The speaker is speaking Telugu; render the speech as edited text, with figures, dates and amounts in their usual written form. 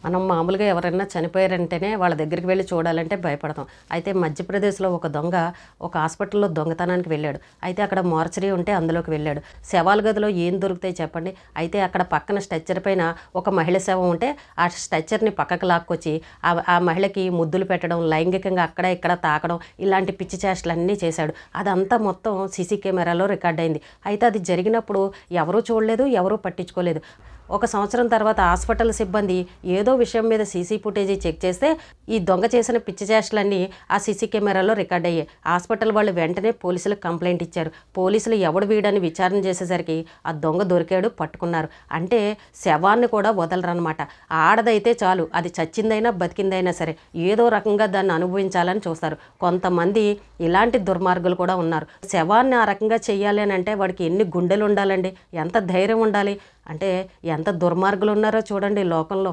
మనం మామూలుగా ఎవరైనా చనిపోయారంటేనే వాళ్ళ దగ్గరికి వెళ్ళి చూడాలంటే భయపడతాం. అయితే మధ్యప్రదేశ్‌లో ఒక దొంగ ఒక హాస్పిటల్‌లో దొంగతనానికి వెళ్ళాడు. అయితే అక్కడ మార్చరీ ఉంటే అందులోకి వెళ్ళాడు. శవాల గదిలో ఏం దొరుకుతాయి చెప్పండి? అయితే అక్కడ పక్కన స్ట్రెచ్చర్ పైన ఒక మహిళ శవం ఉంటే ఆ స్ట్రెచ్చర్‌ని పక్కకు లాక్కొచ్చి ఆ మహిళకి ముద్దులు పెట్టడం, లైంగికంగా అక్కడ ఇక్కడ తాకడం ఇలాంటి పిచ్చి చేష్టలన్నీ చేశాడు. అదంతా మొత్తం సీసీ కెమెరాలో రికార్డ్ అయింది. అయితే అది జరిగినప్పుడు ఎవరూ చూడలేదు, ఎవరూ పట్టించుకోలేదు. ఒక సంవత్సరం తర్వాత హాస్పిటల్ సిబ్బంది ఏదో విషయం మీద సీసీ ఫుటేజీ చెక్ చేస్తే ఈ దొంగ చేసిన పిచ్చి చేష్టలన్నీ ఆ సీసీ కెమెరాలో రికార్డ్ అయ్యాయి. హాస్పిటల్ వాళ్ళు వెంటనే పోలీసులకు కంప్లైంట్ ఇచ్చారు. పోలీసులు ఎవడు వీడని విచారణ చేసేసరికి ఆ దొంగ దొరికాడు, పట్టుకున్నారు. అంటే శవాన్ని కూడా వదలరనమాట. ఆడదైతే చాలు, అది చచ్చిందైనా బతికిందైనా సరే ఏదో రకంగా దాన్ని అనుభవించాలని చూస్తారు. కొంతమంది ఇలాంటి దుర్మార్గులు కూడా ఉన్నారు. శవాన్ని ఆ రకంగా చెయ్యాలి అని అంటే వాడికి ఎన్ని గుండెలు ఉండాలండి, ఎంత ధైర్యం ఉండాలి. అంటే ఎంత దుర్మార్గులు ఉన్నారో చూడండి లోకంలో.